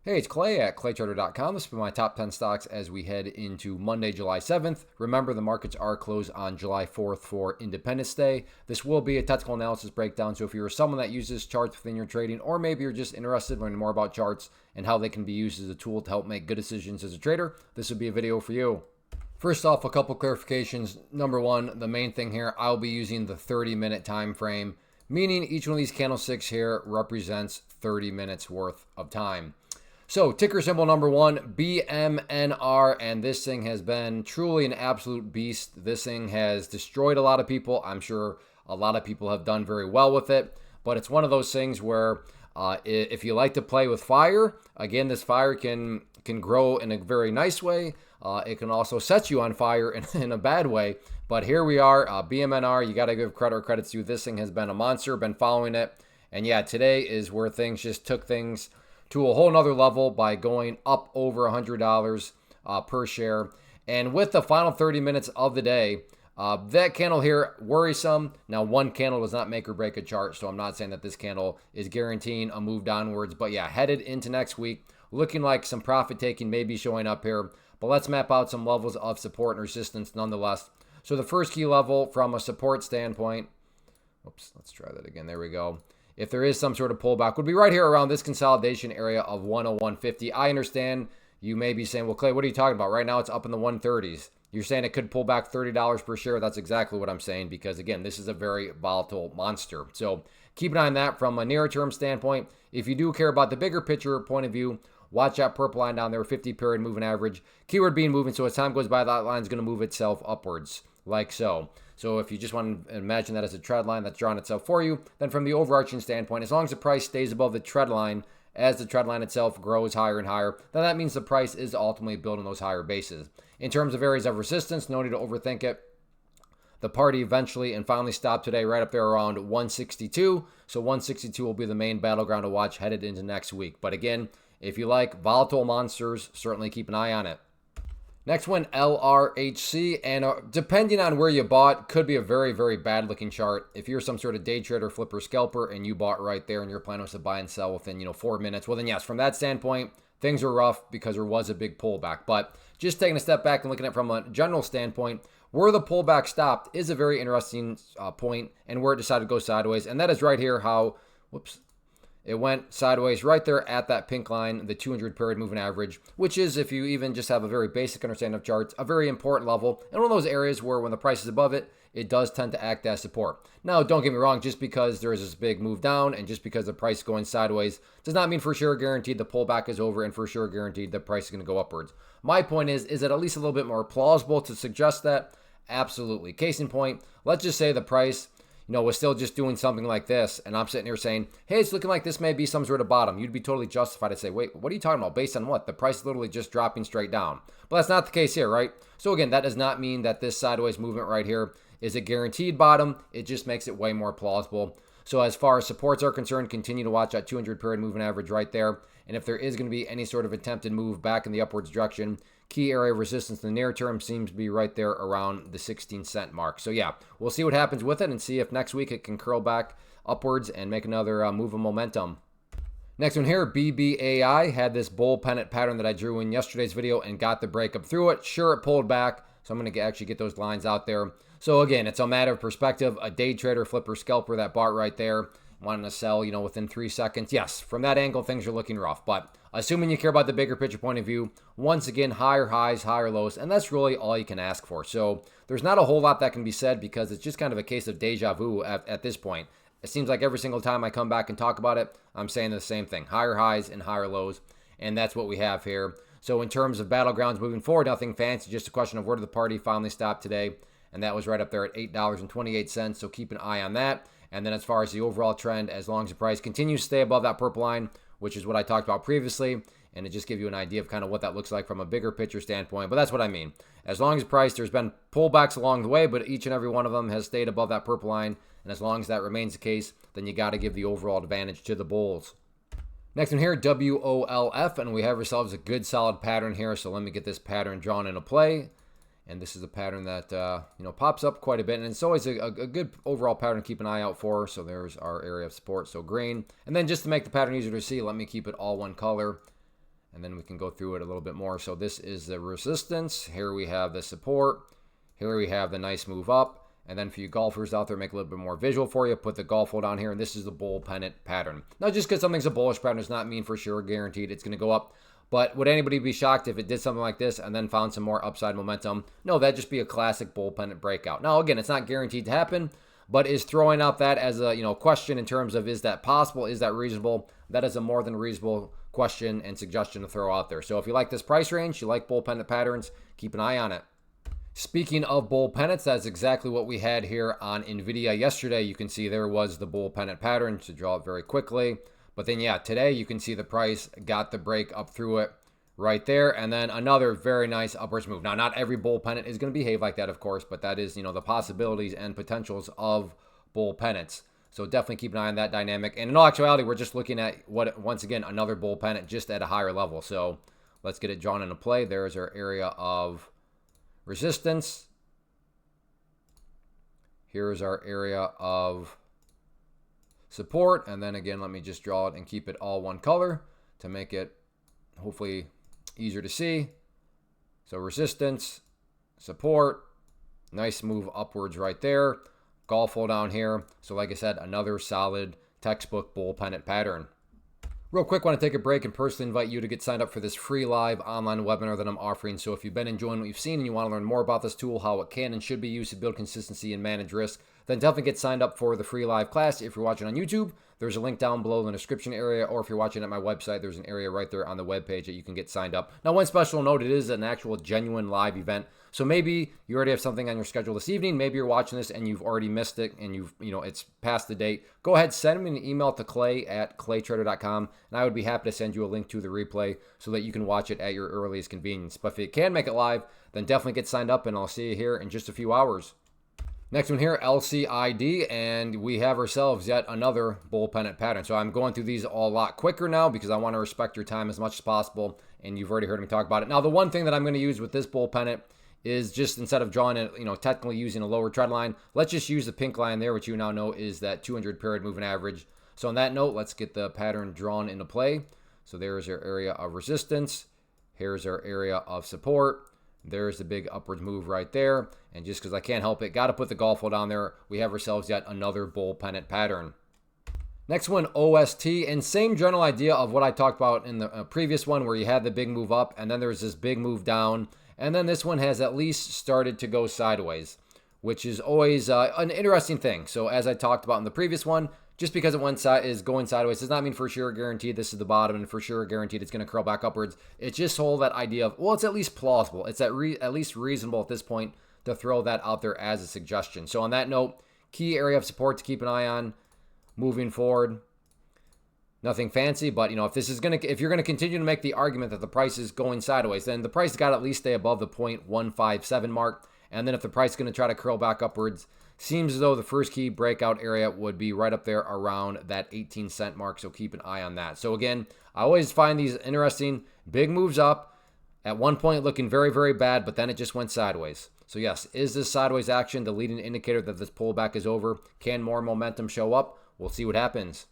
Hey, it's Clay at claytrader.com. This will be my top 10 stocks as we head into Monday, July 7th. Remember, the markets are closed on July 4th for Independence Day. This will be a technical analysis breakdown, so if you're someone that uses charts within your trading, or maybe you're just interested in learning more about charts and how they can be used as a tool to help make good decisions as a trader, this would be a video for you. First off, a couple clarifications. Number one, the main thing here, I'll be using the 30-minute time frame, meaning each one of these candlesticks here represents 30 minutes worth of time. So ticker symbol number one, BMNR, and this thing has been truly an absolute beast. This thing has destroyed a lot of people. I'm sure a lot of people have done very well with it, but it's one of those things where if you like to play with fire, again, this fire can grow in a very nice way. It can also set you on fire in a bad way. But here we are, BMNR, you got to give credit where credit's due. This thing has been a monster, been following it. And yeah, today is where things just took things to a whole nother level by going up over $100 per share. And with the final 30 minutes of the day, that candle here, worrisome. Now, one candle does not make or break a chart, so I'm not saying that this candle is guaranteeing a move downwards. But yeah, headed into next week, looking like some profit taking may be showing up here. But let's map out some levels of support and resistance nonetheless. So the first key level from a support standpoint, oops, let's try that again. There we go. If there is some sort of pullback, would be right here around this consolidation area of 101.50. I understand you may be saying, well, Clay, what are you talking about? Right now it's up in the 130s. You're saying it could pull back $30 per share. That's exactly what I'm saying because, again, this is a very volatile monster. So keep an eye on that from a near-term standpoint. If you do care about the bigger picture point of view, watch that purple line down there, 50-period moving average. Keyword being moving, so as time goes by, that line is going to move itself upwards like so. So if you just want to imagine that as a trend line that's drawn itself for you, then from the overarching standpoint, as long as the price stays above the trend line, as the trend line itself grows higher and higher, then that means the price is ultimately building those higher bases. In terms of areas of resistance, no need to overthink it. The party eventually and finally stopped today right up there around 162. So 162 will be the main battleground to watch headed into next week. But again, if you like volatile monsters, certainly keep an eye on it. Next one, LRHC, and depending on where you bought, could be a very, very bad looking chart. If you're some sort of day trader, flipper, scalper, and you bought right there and your plan was to buy and sell within 4 minutes, well then yes, from that standpoint, things are rough because there was a big pullback. But just taking a step back and looking at it from a general standpoint, where the pullback stopped is a very interesting point, and where it decided to go sideways, and that is right here how, whoops, it went sideways right there at that pink line, the 200-period moving average, which is, if you even just have a very basic understanding of charts, a very important level, and one of those areas where when the price is above it, it does tend to act as support. Now, don't get me wrong, just because there is this big move down and just because the price is going sideways does not mean for sure guaranteed the pullback is over and for sure guaranteed the price is going to go upwards. My point is it at least a little bit more plausible to suggest that? Absolutely. Case in point, let's just say the price was still just doing something like this, and I'm sitting here saying, hey, it's looking like this may be some sort of bottom. You'd be totally justified to say, wait, what are you talking about? Based on what? The price is literally just dropping straight down. But that's not the case here, right? So again, that does not mean that this sideways movement right here is a guaranteed bottom. It just makes it way more plausible. So as far as supports are concerned, continue to watch that 200-period moving average right there. And if there is going to be any sort of attempted move back in the upwards direction, key area of resistance in the near term seems to be right there around the 16-cent mark. So yeah, we'll see what happens with it and see if next week it can curl back upwards and make another move of momentum. Next one here, BBAI had this bull pennant pattern that I drew in yesterday's video and got the breakup through it. Sure, it pulled back, so I'm going to actually get those lines out there. So again, it's a matter of perspective. A day trader, flipper, scalper, that bought right there, wanting to sell, within 3 seconds. Yes, from that angle, things are looking rough. But assuming you care about the bigger picture point of view, once again, higher highs, higher lows, and that's really all you can ask for. So there's not a whole lot that can be said because it's just kind of a case of deja vu at this point. It seems like every single time I come back and talk about it, I'm saying the same thing, higher highs and higher lows, and that's what we have here. So in terms of battlegrounds moving forward, nothing fancy, just a question of where did the party finally stop today, and that was right up there at $8.28, so keep an eye on that. And then as far as the overall trend, as long as the price continues to stay above that purple line, which is what I talked about previously, and it just gives you an idea of kind of what that looks like from a bigger picture standpoint. But that's what I mean. As long as price, there's been pullbacks along the way, but each and every one of them has stayed above that purple line. And as long as that remains the case, then you got to give the overall advantage to the bulls. Next one here, WOLF, and we have ourselves a good solid pattern here. So let me get this pattern drawn into play. And this is a pattern that pops up quite a bit, and it's always a good overall pattern to keep an eye out for. So there's our area of support, so green. And then just to make the pattern easier to see, let me keep it all one color. and then we can go through it a little bit more. So this is the resistance. Here we have the support. Here we have the nice move up. And then for you golfers out there, make a little bit more visual for you. Put the golf hole down here, and this is the bull pennant pattern. Now, just because something's a bullish pattern does not mean for sure guaranteed it's going to go up. But would anybody be shocked if it did something like this and then found some more upside momentum? No, that'd just be a classic bull pennant breakout. Now, again, it's not guaranteed to happen, but is throwing out that as a question in terms of is that possible? Is that reasonable? That is a more than reasonable question and suggestion to throw out there. So if you like this price range, you like bull pennant patterns, keep an eye on it. Speaking of bull pennants, that's exactly what we had here on NVDA yesterday. You can see there was the bull pennant pattern, to draw it very quickly. But then, yeah, today you can see the price got the break up through it right there. And then another very nice upwards move. Now, not every bull pennant is going to behave like that, of course, but that is, the possibilities and potentials of bull pennants. So definitely keep an eye on that dynamic. And in all actuality, we're just looking at once again, another bull pennant just at a higher level. So let's get it drawn into play. There's our area of resistance. Here's our area of support. And then again, let me just draw it and keep it all one color to make it hopefully easier to see. So resistance, support, nice move upwards right there. Golf hole down here. So like I said, another solid textbook bull pennant pattern. Real quick, want to take a break and personally invite you to get signed up for this free live online webinar that I'm offering. So if you've been enjoying what you've seen and you want to learn more about this tool, how it can and should be used to build consistency and manage risk, then definitely get signed up for the free live class. If you're watching on YouTube, there's a link down below in the description area, or if you're watching at my website, there's an area right there on the webpage that you can get signed up. Now, one special note, it is an actual genuine live event. So maybe you already have something on your schedule this evening. Maybe you're watching this and you've already missed it and it's past the date. Go ahead, send me an email to clay@claytrader.com, and I would be happy to send you a link to the replay so that you can watch it at your earliest convenience. But if you can make it live, then definitely get signed up, and I'll see you here in just a few hours. Next one here, LCID, and we have ourselves yet another bull pennant pattern. So I'm going through these a lot quicker now because I want to respect your time as much as possible, and you've already heard me talk about it. Now, the one thing that I'm going to use with this bull pennant is just instead of drawing it, technically using a lower trend line, let's just use the pink line there, which you now know is that 200 period moving average. So on that note, let's get the pattern drawn into play. So there's our area of resistance. Here's our area of support. There's the big upwards move right there. And just because I can't help it, got to put the golf hole down there. We have ourselves yet another bull pennant pattern. Next one, OST, and same general idea of what I talked about in the previous one where you had the big move up and then there's this big move down. And then this one has at least started to go sideways, which is always an interesting thing. So as I talked about in the previous one, just because it is going sideways does not mean for sure guaranteed this is the bottom and for sure guaranteed it's going to curl back upwards. It's just whole that idea of, well, it's at least plausible. It's at least reasonable at this point to throw that out there as a suggestion. So on that note, key area of support to keep an eye on moving forward. Nothing fancy, but if you're gonna continue to make the argument that the price is going sideways, then the price got to at least stay above the 0.157 mark. And then if the price is going to try to curl back upwards, seems as though the first key breakout area would be right up there around that 18-cent mark. So keep an eye on that. So again, I always find these interesting. Big moves up. At one point looking very, very bad, but then it just went sideways. So yes, is this sideways action the leading indicator that this pullback is over? Can more momentum show up? We'll see what happens.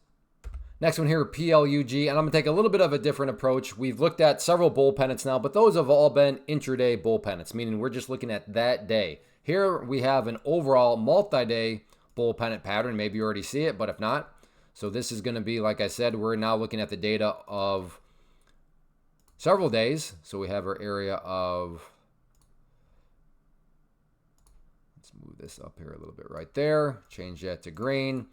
Next one here, PLUG, and I'm going to take a little bit of a different approach. We've looked at several bull pennants now, but those have all been intraday bull pennants, meaning we're just looking at that day. Here we have an overall multi-day bull pennant pattern. Maybe you already see it, but if not, so this is going to be, like I said, we're now looking at the data of several days. So we have our area of, let's move this up here a little bit right there, change that to green,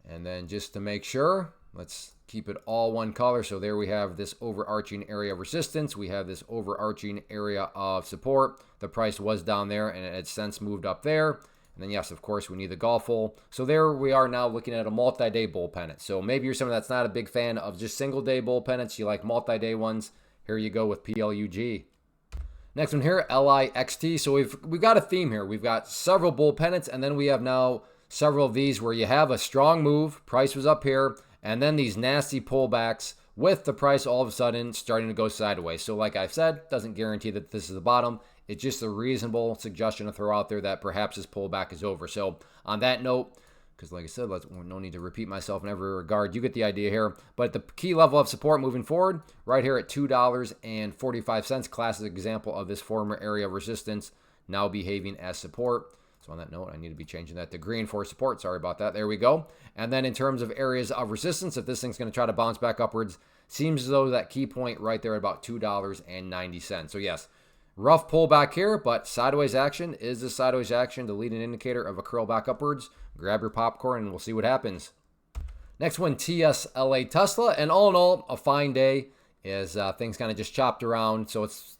and then just to make sure, let's keep it all one color. So there we have this overarching area of resistance. We have this overarching area of support. The price was down there and it had since moved up there. And then yes, of course, we need the golf hole. So there we are now looking at a multi-day bull pennant. So maybe you're someone that's not a big fan of just single-day bull pennants. You like multi-day ones. Here you go with PLUG. Next one here, LIXT. So we've got a theme here. We've got several bull pennants, and then we have now several of these where you have a strong move. Price was up here. And then these nasty pullbacks with the price all of a sudden starting to go sideways. So like I've said, doesn't guarantee that this is the bottom. It's just a reasonable suggestion to throw out there that perhaps this pullback is over. So on that note, because like I said, no need to repeat myself in every regard. You get the idea here. But the key level of support moving forward, right here at $2.45, classic example of this former area of resistance now behaving as support. So on that note, I need to be changing that to green for support. Sorry about that. There we go. And then in terms of areas of resistance, if this thing's going to try to bounce back upwards, seems as though that key point right there at about $2.90. So yes, rough pullback here, but sideways action is the sideways action, the leading indicator of a curl back upwards. Grab your popcorn and we'll see what happens. Next one, TSLA Tesla. And all in all, a fine day as things kind of just chopped around. So it's,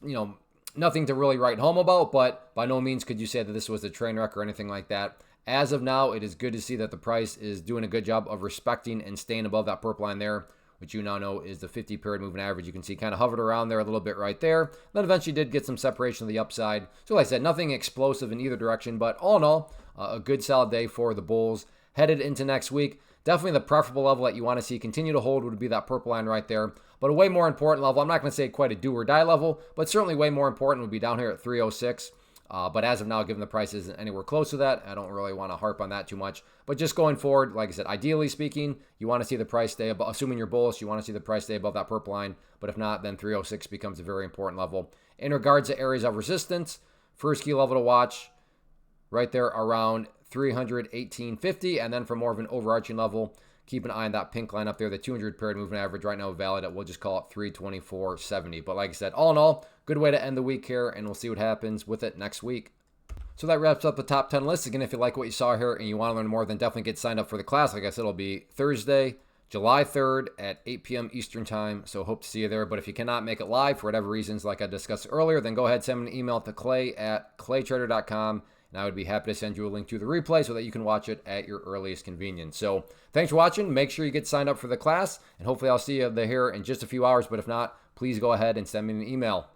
nothing to really write home about, but by no means could you say that this was a train wreck or anything like that. As of now, it is good to see that the price is doing a good job of respecting and staying above that purple line there, which you now know is the 50-period moving average. You can see kind of hovered around there a little bit right there. Then eventually did get some separation to the upside. So like I said, nothing explosive in either direction, but all in all, a good solid day for the bulls. Headed into next week, definitely the preferable level that you want to see continue to hold would be that purple line right there. But a way more important level, I'm not going to say quite a do or die level, but certainly way more important would be down here at 306. But as of now, given the price isn't anywhere close to that, I don't really want to harp on that too much. But just going forward, like I said, ideally speaking, you want to see the price stay above, assuming you're bullish, you want to see the price stay above that purple line. But if not, then 306 becomes a very important level. In regards to areas of resistance, first key level to watch, right there around 318.50. And then for more of an overarching level, keep an eye on that pink line up there, the 200-period moving average right now valid at, we'll just call it 324.70. But like I said, all in all, good way to end the week here, and we'll see what happens with it next week. So that wraps up the top 10 list. Again, if you like what you saw here and you want to learn more, then definitely get signed up for the class. Like I said, it'll be Thursday, July 3rd at 8 p.m. Eastern time. So hope to see you there. But if you cannot make it live for whatever reasons, like I discussed earlier, then go ahead, send me an email to clay@claytrader.com. And I would be happy to send you a link to the replay so that you can watch it at your earliest convenience. So thanks for watching. Make sure you get signed up for the class. And hopefully I'll see you there here in just a few hours. But if not, please go ahead and send me an email.